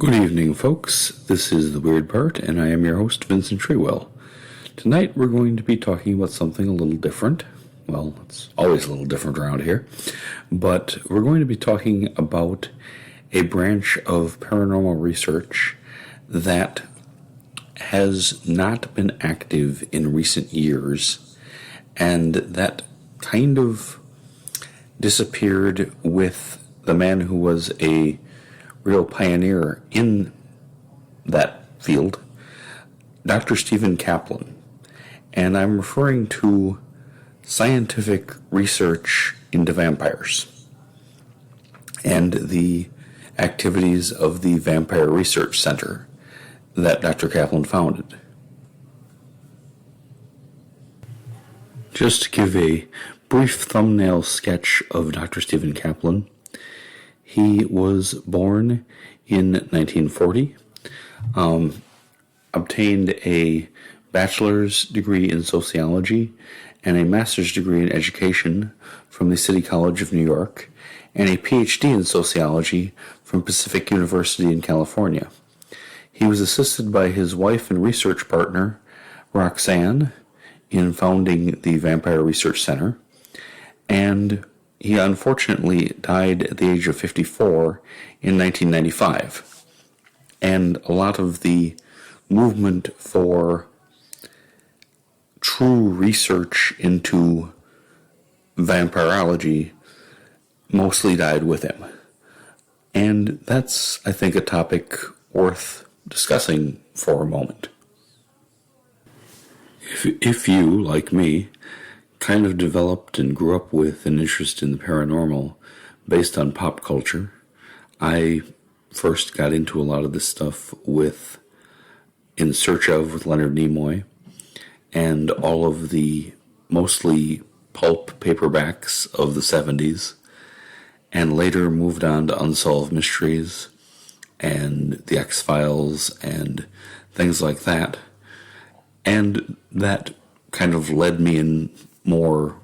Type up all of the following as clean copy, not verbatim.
Good evening, folks. This is The Weird Part, and I am your host, Vincent Treewell. Tonight we're going to be talking about something a little different. Well, it's always a little different around here. But we're going to be talking about a branch of paranormal research that has not been active in recent years, and that kind of disappeared with the man who was a real pioneer in that field, Dr. Stephen Kaplan. And I'm referring to scientific research into vampires and the activities of the Vampire Research Center that Dr. Kaplan founded. Just to give a brief thumbnail sketch of Dr. Stephen Kaplan, he was born in 1940, obtained a bachelor's degree in sociology and a master's degree in education from the City College of New York, and a Ph.D. in sociology from Pacific University in California. He was assisted by his wife and research partner, Roxanne, in founding the Vampire Research Center, and he unfortunately died at the age of 54 in 1995. And a lot of the movement for true research into vampirology mostly died with him. And that's, I think, a topic worth discussing for a moment. If you, like me, kind of developed and grew up with an interest in the paranormal based on pop culture, I first got into a lot of this stuff with In Search Of with Leonard Nimoy and all of the mostly pulp paperbacks of the 70s, and later moved on to Unsolved Mysteries and The X-Files and things like that. And that kind of led me in more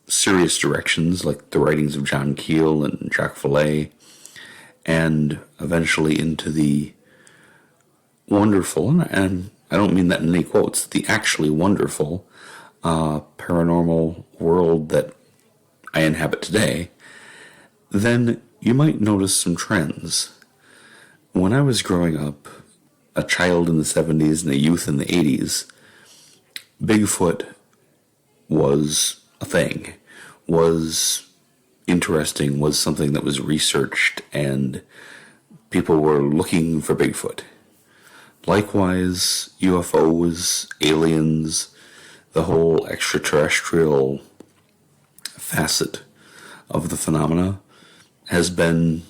serious directions, like the writings of John Keel and Jacques Vallée, and eventually into the wonderful, and I don't mean that in any quotes, the actually wonderful paranormal world that I inhabit today. Then you might notice some trends. When I was growing up, a child in the 70s and a youth in the 80s, Bigfoot was a thing, was interesting, was something that was researched, and people were looking for Bigfoot. Likewise, UFOs, aliens, the whole extraterrestrial facet of the phenomena has been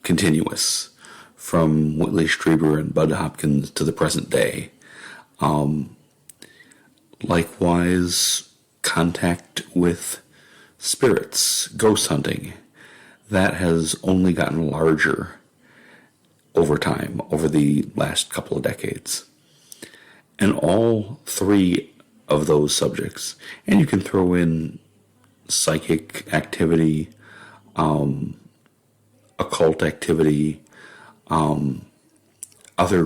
continuous from Whitley Strieber and Bud Hopkins to the present day. Likewise, contact with spirits, ghost hunting, that has only gotten larger over time, over the last couple of decades. And all three of those subjects, and you can throw in psychic activity, occult activity, other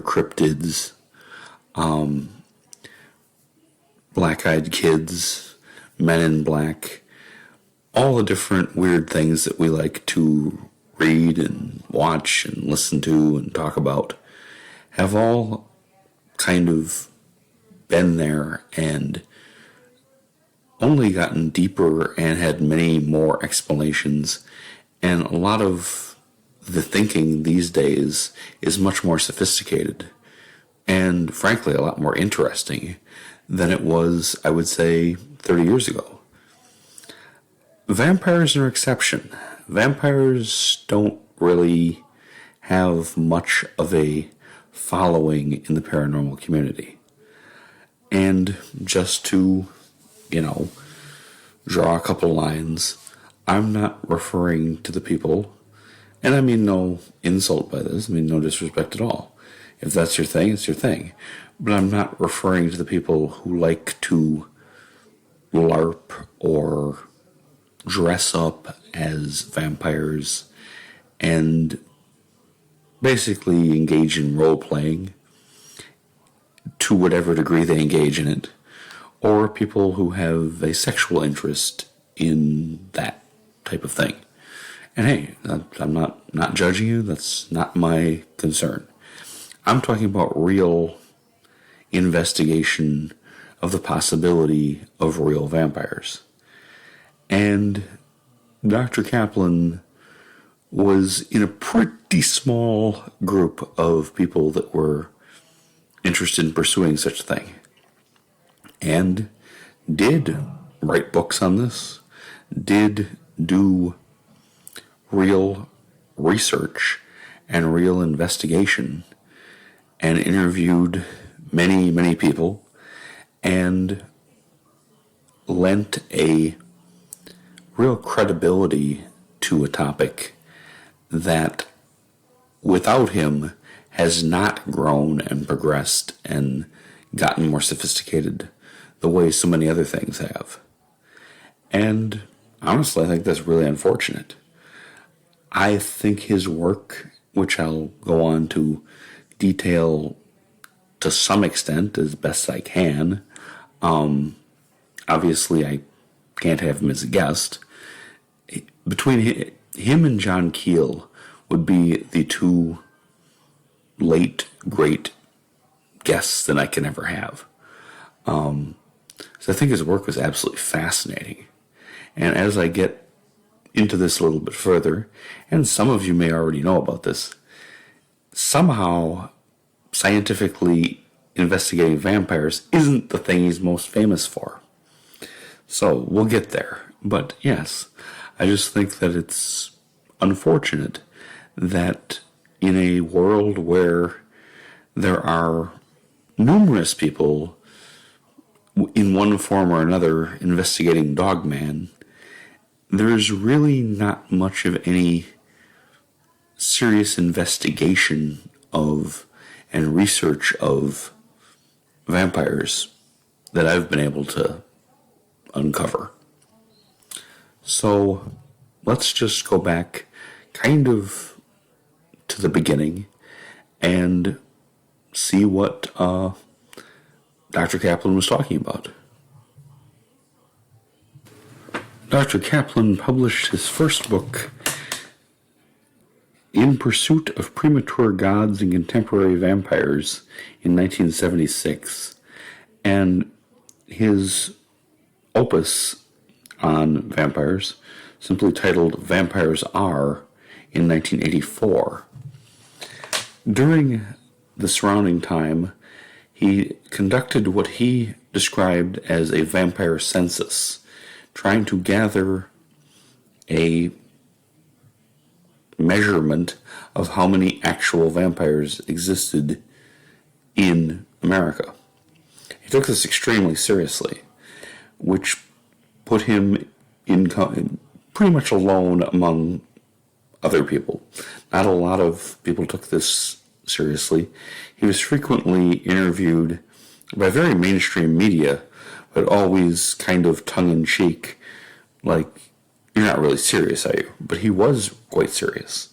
cryptids, black-eyed kids, men in black, all the different weird things that we like to read and watch and listen to and talk about have all kind of been there and only gotten deeper and had many more explanations. And a lot of the thinking these days is much more sophisticated and, frankly, a lot more interesting than it was, I would say, 30 years ago. Vampires are an exception. Vampires don't really have much of a following in the paranormal community. And just to, draw a couple lines, I'm not referring to the people, and I mean no insult by this, I mean no disrespect at all. If that's your thing, it's your thing. But I'm not referring to the people who like to LARP or dress up as vampires and basically engage in role-playing to whatever degree they engage in it, or people who have a sexual interest in that type of thing. And hey, I'm not judging you. That's not my concern. I'm talking about real investigation of the possibility of real vampires. And Dr. Kaplan was in a pretty small group of people that were interested in pursuing such a thing, and did write books on this, did do real research and real investigation, and interviewed many, many people, and lent a real credibility to a topic that without him has not grown and progressed and gotten more sophisticated the way so many other things have. And honestly, I think that's really unfortunate. I think his work, which I'll go on to detail to some extent as best I can, obviously I can't have him as a guest. Between him and John Keel would be the two late great guests that I can ever have. So I think his work was absolutely fascinating. And as I get into this a little bit further, and some of you may already know about this, somehow scientifically investigating vampires isn't the thing he's most famous for. So we'll get there. But yes, I just think that it's unfortunate that in a world where there are numerous people in one form or another investigating Dogman, there's really not much of any serious investigation of and research of vampires that I've been able to uncover. So let's just go back kind of to the beginning and see what Dr. Kaplan was talking about. Dr. Kaplan published his first book, In Pursuit of Premature Gods and Contemporary Vampires, in 1976, and his opus on vampires, simply titled Vampires Are, in 1984. During the surrounding time, he conducted what he described as a vampire census, trying to gather a measurement of how many actual vampires existed in America. He took this extremely seriously, which put him in pretty much alone among other people. Not a lot of people took this seriously. He was frequently interviewed by very mainstream media, but always kind of tongue-in-cheek, like, you're not really serious, are you? But he was quite serious.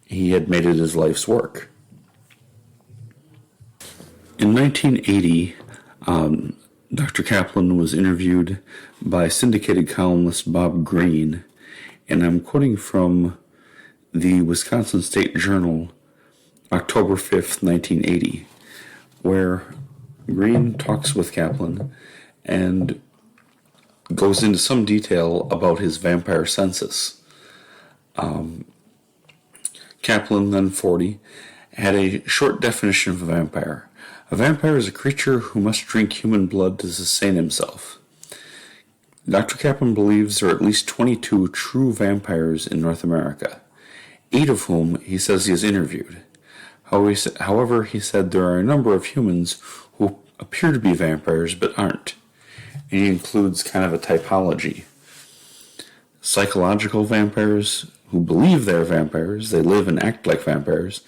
He had made it his life's work. In 1980, Dr. Kaplan was interviewed by syndicated columnist Bob Greene, and I'm quoting from the Wisconsin State Journal, October 5th, 1980, where Greene talks with Kaplan and goes into some detail about his vampire census. Kaplan, then 40, had a short definition of a vampire. A vampire is a creature who must drink human blood to sustain himself. Dr. Kaplan believes there are at least 22 true vampires in North America, 8 of whom he says he has interviewed. However, he said there are a number of humans who appear to be vampires but aren't. And he includes kind of a typology. Psychological vampires who believe they're vampires, they live and act like vampires,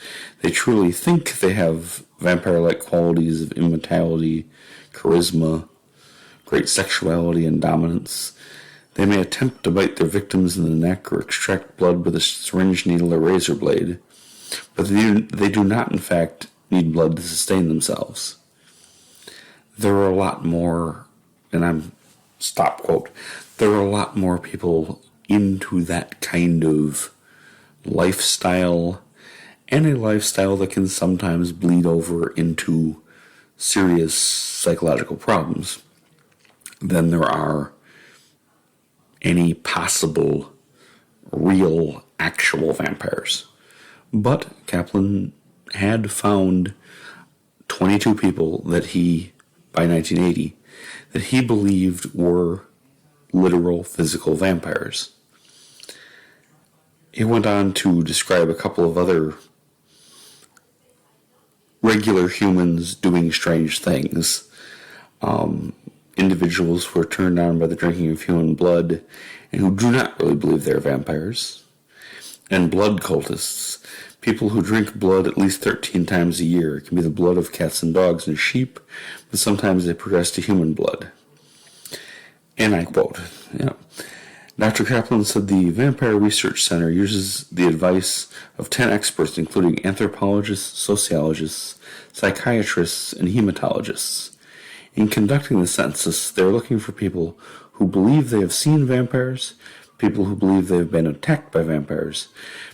they truly think they have vampire-like qualities of immortality, charisma, great sexuality, and dominance. They may attempt to bite their victims in the neck or extract blood with a syringe needle or razor blade. but they do not, in fact, need blood to sustain themselves. There are a lot more, and I'm, stop quote, there are a lot more people into that kind of lifestyle, and a lifestyle that can sometimes bleed over into serious psychological problems than there are any possible real actual vampires. But Kaplan had found 22 people that he, by 1980, that he believed were literal physical vampires. He went on to describe a couple of other regular humans doing strange things. Individuals who are turned on by the drinking of human blood and who do not really believe they're vampires. And blood cultists, people who drink blood at least 13 times a year. It can be the blood of cats and dogs and sheep, but sometimes they progress to human blood. And I quote, Dr. Kaplan said the Vampire Research Center uses the advice of 10 experts, including anthropologists, sociologists, psychiatrists, and hematologists. In conducting the census, they are looking for people who believe they have seen vampires, people who believe they have been attacked by vampires,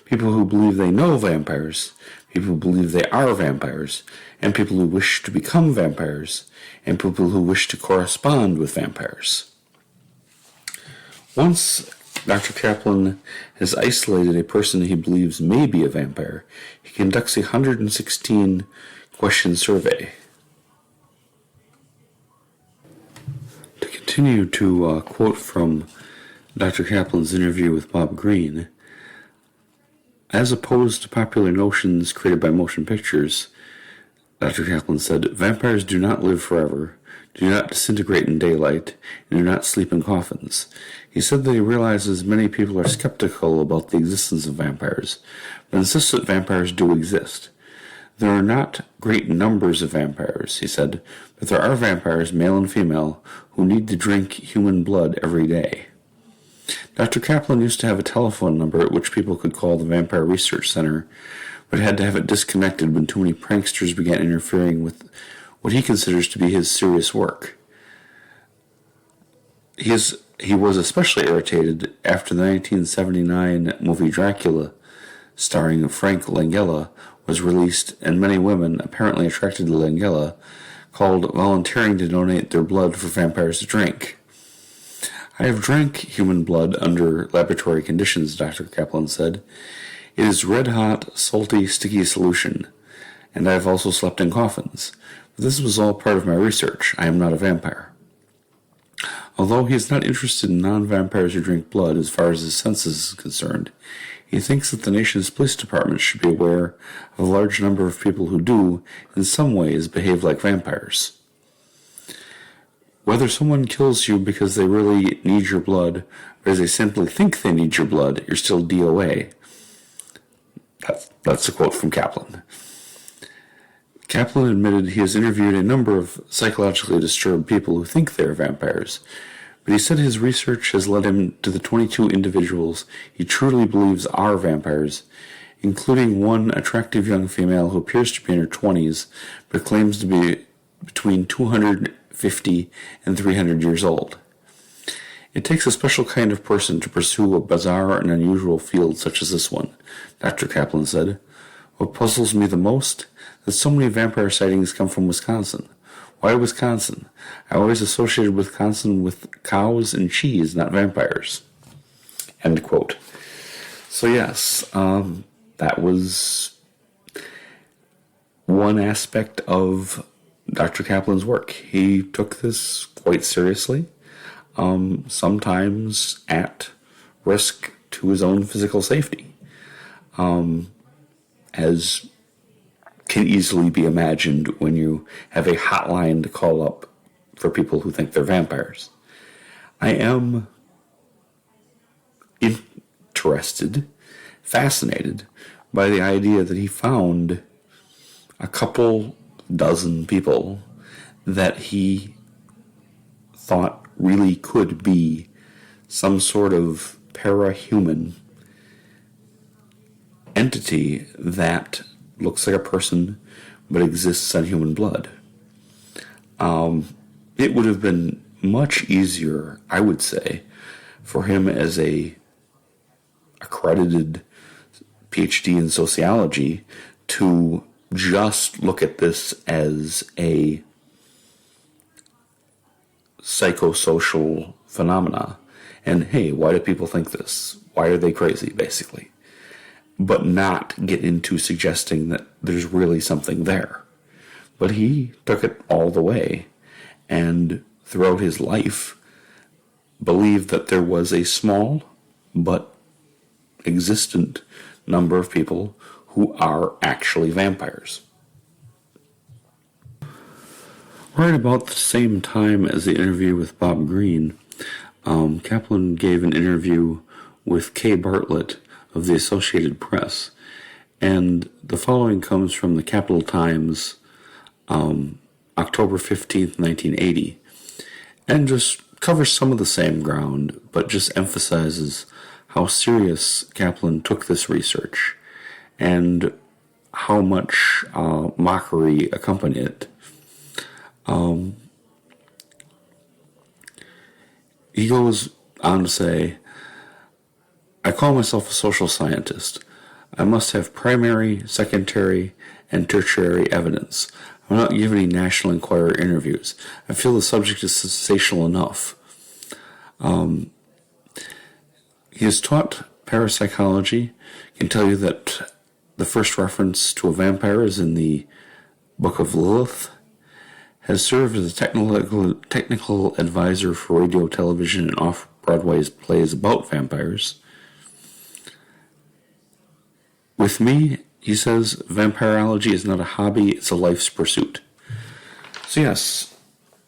people who believe they know vampires, people who believe they are vampires, and people who wish to become vampires, and people who wish to correspond with vampires. Once Dr. Kaplan has isolated a person he believes may be a vampire, he conducts a 116 question survey. To continue to quote from Dr. Kaplan's interview with Bob Greene, as opposed to popular notions created by motion pictures, Dr. Kaplan said, vampires do not live forever, do not disintegrate in daylight, and do not sleep in coffins. He said that he realizes many people are skeptical about the existence of vampires, but insists that vampires do exist. There are not great numbers of vampires, he said, but there are vampires, male and female, who need to drink human blood every day. Dr. Kaplan used to have a telephone number at which people could call the Vampire Research Center, but had to have it disconnected when too many pranksters began interfering with what he considers to be his serious work. He was especially irritated after the 1979 movie Dracula, starring Frank Langella, was released, and many women, apparently attracted to Langella, called volunteering to donate their blood for vampires to drink. I have drank human blood under laboratory conditions, Dr. Kaplan said. It is red-hot, salty, sticky solution, and I have also slept in coffins. But this was all part of my research. I am not a vampire. Although he is not interested in non-vampires who drink blood as far as his census is concerned, he thinks that the nation's police department should be aware of a large number of people who do, in some ways, behave like vampires. Whether someone kills you because they really need your blood, or because they simply think they need your blood, you're still DOA. That's a quote from Kaplan. Kaplan admitted he has interviewed a number of psychologically disturbed people who think they are vampires, but he said his research has led him to the 22 individuals he truly believes are vampires, including one attractive young female who appears to be in her 20s, but claims to be between 250 and 300 years old. It takes a special kind of person to pursue a bizarre and unusual field such as this one, Dr. Kaplan said. What puzzles me the most? That so many vampire sightings come from Wisconsin. Why Wisconsin? I always associated Wisconsin with cows and cheese, not vampires. End quote. So yes, that was one aspect of Dr. Kaplan's work. He took this quite seriously, sometimes at risk to his own physical safety, as can easily be imagined when you have a hotline to call up for people who think they're vampires. I am interested, fascinated by the idea that he found a couple dozen people that he thought really could be some sort of para-human entity that looks like a person but exists on human blood. It would have been much easier, I would say, for him as a accredited Ph.D. in sociology to just look at this as a psychosocial phenomena. And hey, why do people think this? Why are they crazy, basically? But not get into suggesting that there's really something there. But he took it all the way, and throughout his life believed that there was a small but existent number of people who are actually vampires. Right about the same time as the interview with Bob Greene, Kaplan gave an interview with Kay Bartlett of the Associated Press, and the following comes from the Capital Times, October 15th, 1980, and just covers some of the same ground, but just emphasizes how serious Kaplan took this research and how much mockery accompanied it. He goes on to say, I call myself a social scientist. I must have primary, secondary, and tertiary evidence. I'm not giving any National Enquirer interviews. I feel the subject is sensational enough. He has taught parapsychology. Can tell you that the first reference to a vampire is in the Book of Lilith. Has served as a technical advisor for radio, television, and off-Broadway plays about vampires. With me, he says, vampirology is not a hobby, it's a life's pursuit. So yes,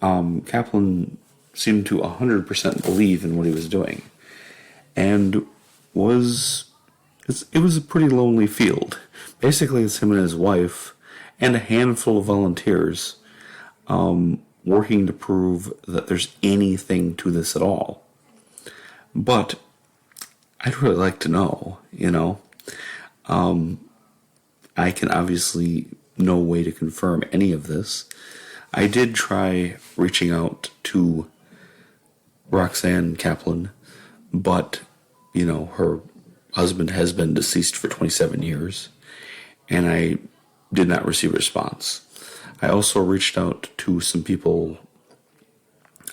Kaplan seemed to 100% believe in what he was doing. And it was a pretty lonely field. Basically, it's him and his wife and a handful of volunteers working to prove that there's anything to this at all. But I'd really like to know, I can obviously no way to confirm any of this. I did try reaching out to Roxanne Kaplan, but, her husband has been deceased for 27 years, and I did not receive a response. I also reached out to some people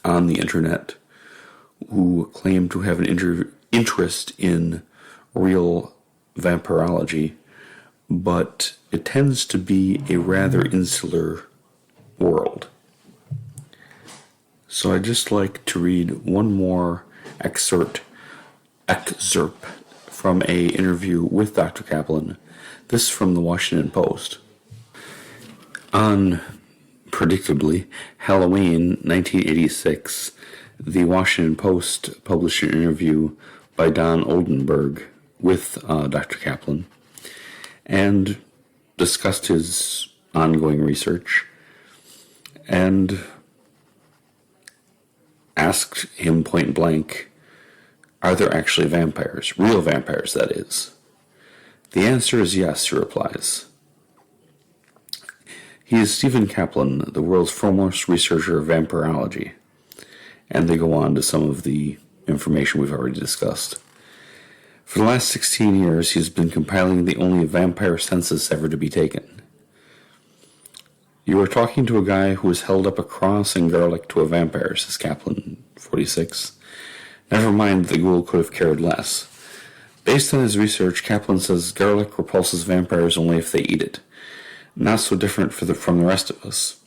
on the internet who claim to have an interest in real vampirology, but it tends to be a rather insular world. So I'd just like to read one more excerpt from an interview with Dr. Kaplan. This from the Washington Post. On, predictably, Halloween 1986, the Washington Post published an interview by Don Oldenburg with Dr. Kaplan and discussed his ongoing research and asked him point blank, are there actually vampires? Real vampires, that is. The answer is yes, he replies. He is Stephen Kaplan, the world's foremost researcher of vampirology. And they go on to some of the information we've already discussed. For the last 16 years, he has been compiling the only vampire census ever to be taken. You are talking to a guy who has held up a cross and garlic to a vampire, says Kaplan, 46. Never mind, the ghoul could have cared less. Based on his research, Kaplan says garlic repulses vampires only if they eat it. Not so different from the rest of us.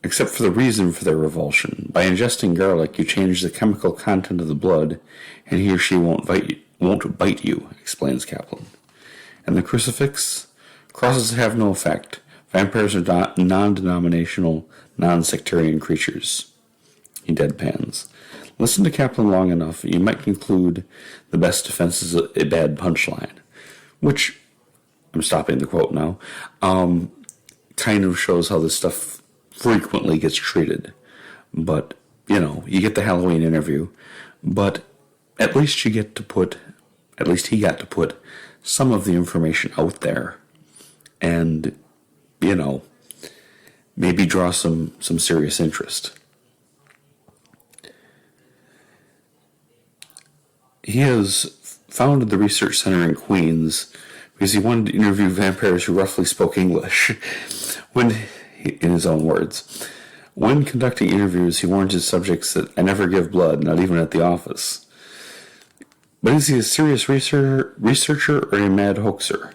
Except for the reason for their revulsion. By ingesting garlic, you change the chemical content of the blood, and he or she won't bite you, explains Kaplan. And the crucifix? Crosses have no effect. Vampires are non-denominational, non-sectarian creatures. He deadpans. Listen to Kaplan long enough, you might conclude the best defense is a bad punchline. Which, I'm stopping the quote now, kind of shows how this stuff frequently gets treated. But, you get the Halloween interview, but at least he got to put some of the information out there and, maybe draw some serious interest. He has founded the research center in Queens because he wanted to interview vampires who roughly spoke English. In his own words, when conducting interviews, he warned his subjects that I never give blood, not even at the office. But is he a serious researcher or a mad hoaxer?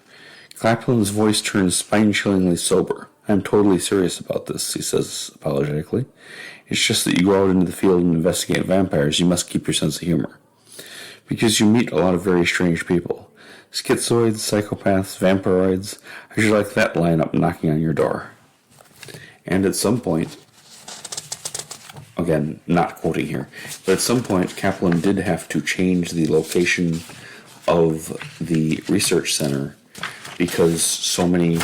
Kaplan's voice turns spine-chillingly sober. I'm totally serious about this, he says apologetically. It's just that you go out into the field and investigate vampires, you must keep your sense of humor. Because you meet a lot of very strange people. Schizoids, psychopaths, vampiroids. How'd you like that lineup knocking on your door? And at some point, again, not quoting here, but at some point, Kaplan did have to change the location of the research center because so many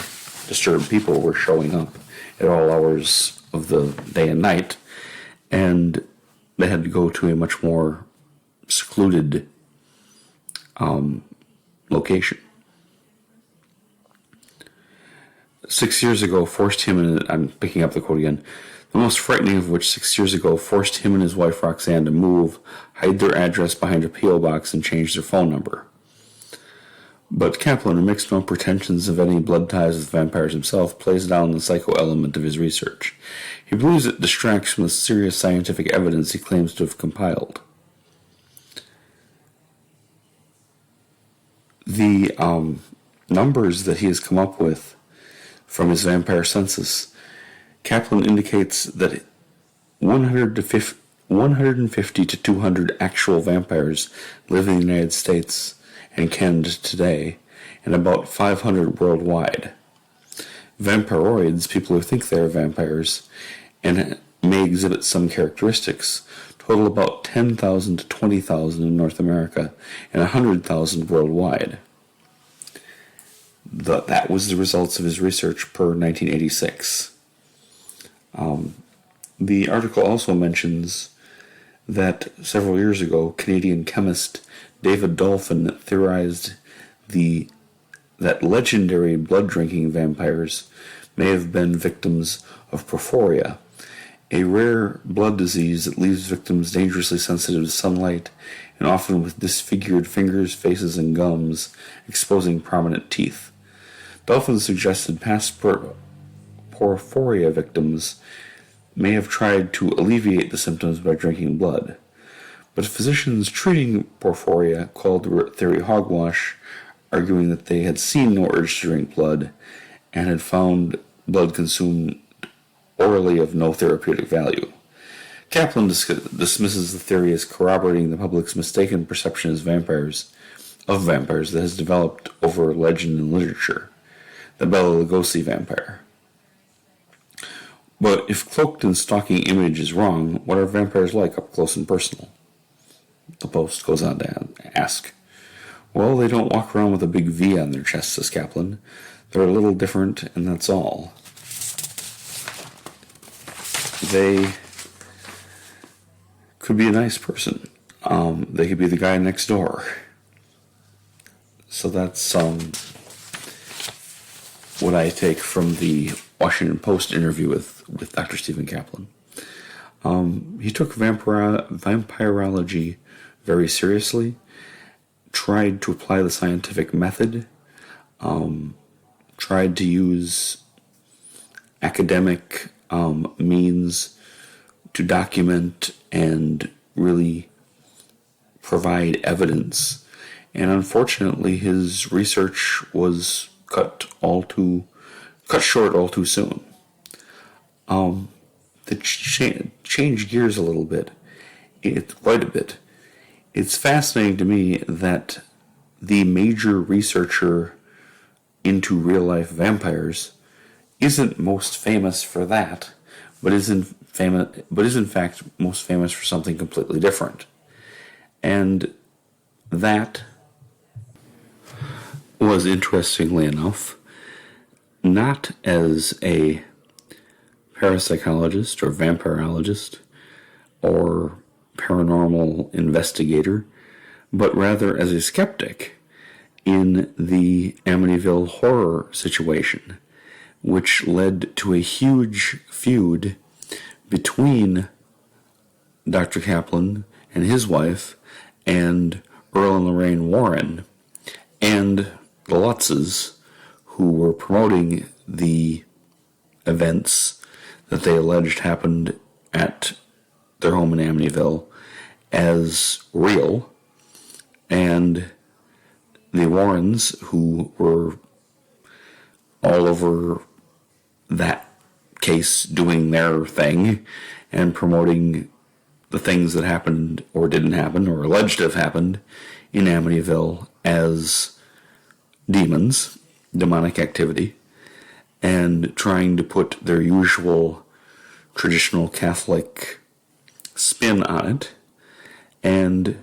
disturbed people were showing up at all hours of the day and night, and they had to go to a much more secluded location. 6 years ago forced him, and I'm picking up the quote again, the most frightening of which 6 years ago forced him and his wife Roxanne to move, hide their address behind a P.O. box, and change their phone number. But Kaplan, who makes no pretensions of any blood ties with vampires himself, plays down the psycho element of his research. He believes it distracts from the serious scientific evidence he claims to have compiled. The numbers that he has come up with from his vampire census, Kaplan indicates that 150 to 200 actual vampires live in the United States and Canada today, and about 500 worldwide. Vampiroids, people who think they are vampires and may exhibit some characteristics, total about 10,000 to 20,000 in North America and 100,000 worldwide. That was the results of his research per 1986. The article also mentions that several years ago, Canadian chemist David Dolphin theorized that legendary blood-drinking vampires may have been victims of porphyria, a rare blood disease that leaves victims dangerously sensitive to sunlight and often with disfigured fingers, faces, and gums, exposing prominent teeth. Dolphin suggested past porphyria victims may have tried to alleviate the symptoms by drinking blood, but physicians treating porphyria called the theory hogwash, arguing that they had seen no urge to drink blood and had found blood consumed orally of no therapeutic value. Kaplan dismisses the theory as corroborating the public's mistaken perception of vampires that has developed over legend and literature, the Bela Lugosi vampire. But if cloaked and stalking image is wrong, what are vampires like up close and personal? The Post goes on to ask. Well, they don't walk around with a big V on their chest, says Kaplan. They're a little different, and that's all. They could be a nice person. They could be the guy next door. So that's what I take from the Washington Post interview with Dr. Stephen Kaplan. He took vampirology very seriously, tried to apply the scientific method, tried to use academic means to document and really provide evidence. And unfortunately, his research was cut short all too soon. To change gears a little bit, quite a bit, it's fascinating to me that the major researcher into real-life vampires isn't most famous for that, but is in fact most famous for something completely different. And that was, interestingly enough, not as a parapsychologist or vampirologist or paranormal investigator, but rather as a skeptic in the Amityville horror situation, which led to a huge feud between Dr. Kaplan and his wife and Earl and Lorraine Warren and the Lutzes, who were promoting the events that they alleged happened at their home in Amityville as real, and the Warrens, who were all over that case doing their thing and promoting the things that happened or didn't happen or alleged to have happened in Amityville as demons, demonic activity, and trying to put their usual traditional Catholic spin on it. And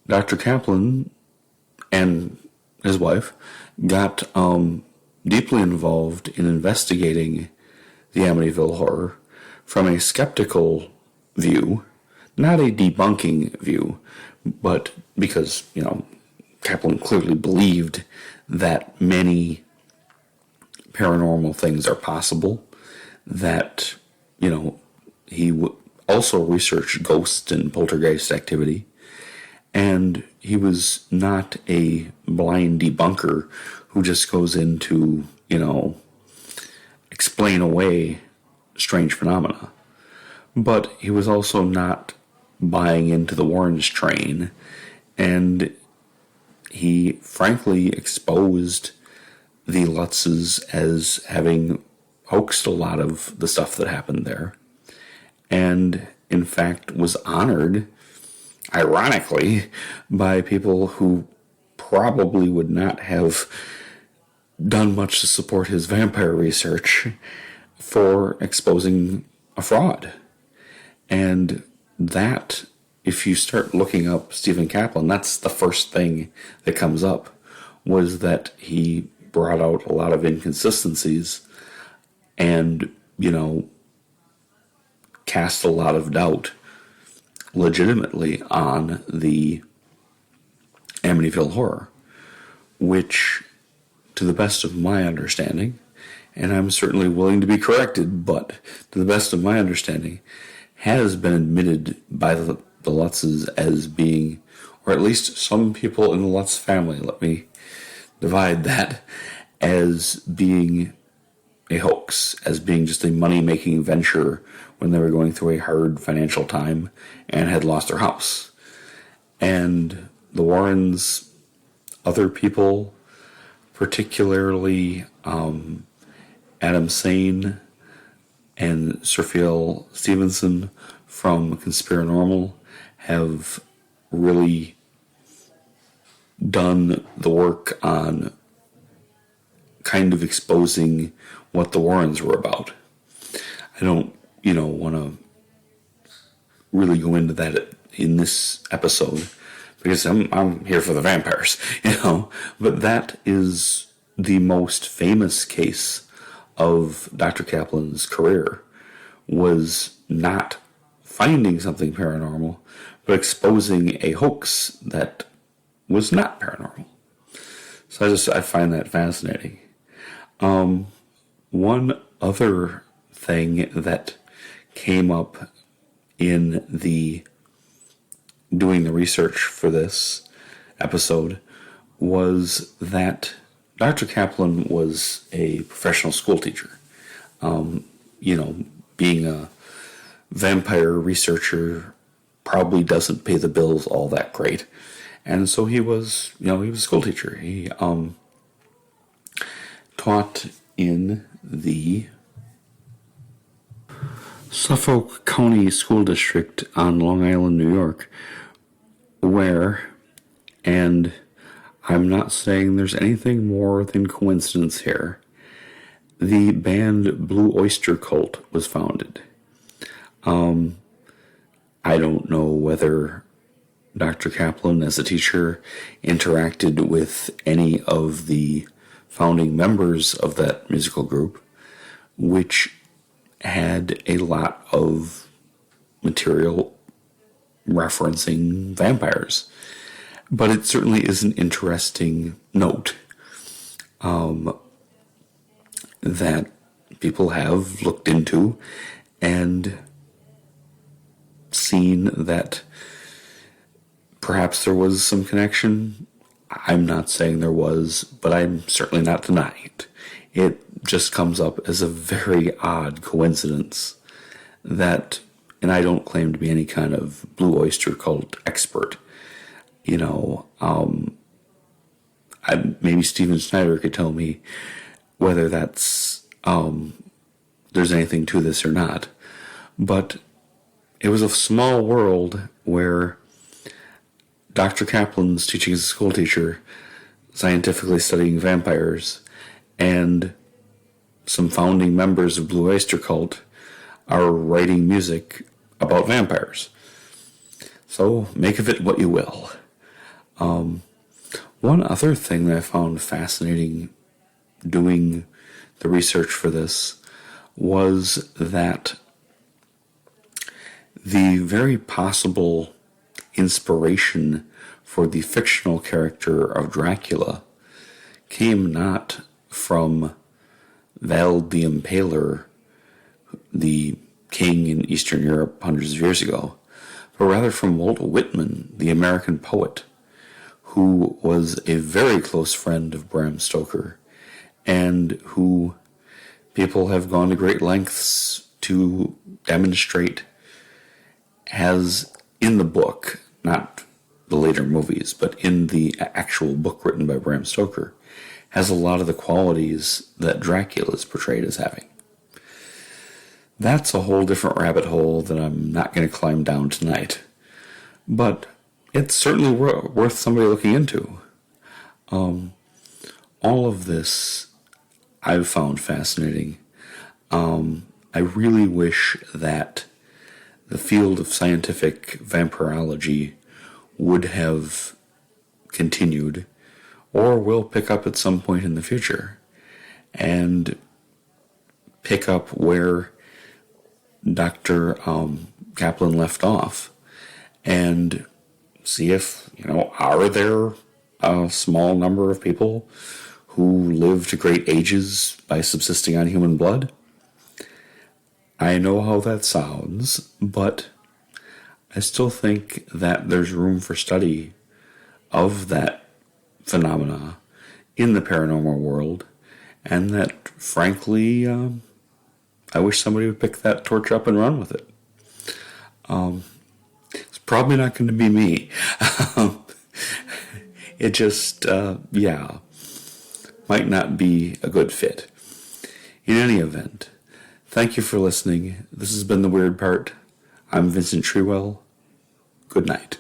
Dr. Kaplan and his wife got deeply involved in investigating the Amityville horror from a skeptical view, not a debunking view, but because, Kaplan clearly believed that many paranormal things are possible, that, he also researched ghost and poltergeist activity, and he was not a blind debunker who just goes into, explain away strange phenomena. But he was also not buying into the Warrens train, and he frankly exposed the Lutzes as having hoaxed a lot of the stuff that happened there, and in fact was honored, ironically, by people who probably would not have done much to support his vampire research for exposing a fraud. And that, if you start looking up Stephen Kaplan, that's the first thing that comes up, was that he brought out a lot of inconsistencies and, cast a lot of doubt legitimately on the Amityville horror, which, to the best of my understanding, and I'm certainly willing to be corrected, but to the best of my understanding, has been admitted by the Lutzes as being, or at least some people in the Lutz family, let me divide that, as being a hoax, as being just a money-making venture when they were going through a hard financial time and had lost their house. And the Warrens, other people, particularly Adam Sane and Sir Stevenson from Conspiranormal, have really done the work on kind of exposing what the Warrens were about. I don't, want to really go into that in this episode because I'm here for the vampires, But that is the most famous case of Dr. Kaplan's career, was not finding something paranormal, but exposing a hoax that was not paranormal. So I find that fascinating. One other thing that came up in doing the research for this episode was that Dr. Kaplan was a professional school teacher. Being a vampire researcher probably doesn't pay the bills all that great. And so he was a school teacher. He taught in the Suffolk County School District on Long Island, New York, where, and I'm not saying there's anything more than coincidence here, the band Blue Oyster Cult was founded. I don't know whether Dr. Kaplan, as a teacher, interacted with any of the founding members of that musical group, which had a lot of material referencing vampires. But it certainly is an interesting note that people have looked into and seen that perhaps there was some connection. I'm not saying there was, but I'm certainly not denying it. It just comes up as a very odd coincidence that, and I don't claim to be any kind of Blue Oyster Cult expert, maybe Steven Snyder could tell me whether that's there's anything to this or not. But it was a small world where Dr. Kaplan's teaching as a school teacher, scientifically studying vampires, and some founding members of Blue Oyster Cult are writing music about vampires. So make of it what you will. One other thing that I found fascinating doing the research for this was that the very possible inspiration for the fictional character of Dracula came not from Vlad the Impaler, the king in Eastern Europe hundreds of years ago, but rather from Walt Whitman, the American poet, who was a very close friend of Bram Stoker, and who people have gone to great lengths to demonstrate has, in the book, not the later movies, but in the actual book written by Bram Stoker, has a lot of the qualities that Dracula is portrayed as having. That's a whole different rabbit hole that I'm not going to climb down tonight. But it's certainly worth somebody looking into. All of this I've found fascinating. I really wish that the field of scientific vampirology would have continued or will pick up at some point in the future and pick up where Dr. Kaplan left off and see if, are there a small number of people who live to great ages by subsisting on human blood? I know how that sounds, but I still think that there's room for study of that phenomena in the paranormal world, and that, frankly, I wish somebody would pick that torch up and run with it. It's probably not going to be me. It just, might not be a good fit. In any event, thank you for listening. This has been The Weird Part. I'm Vincent Trewell. Good night.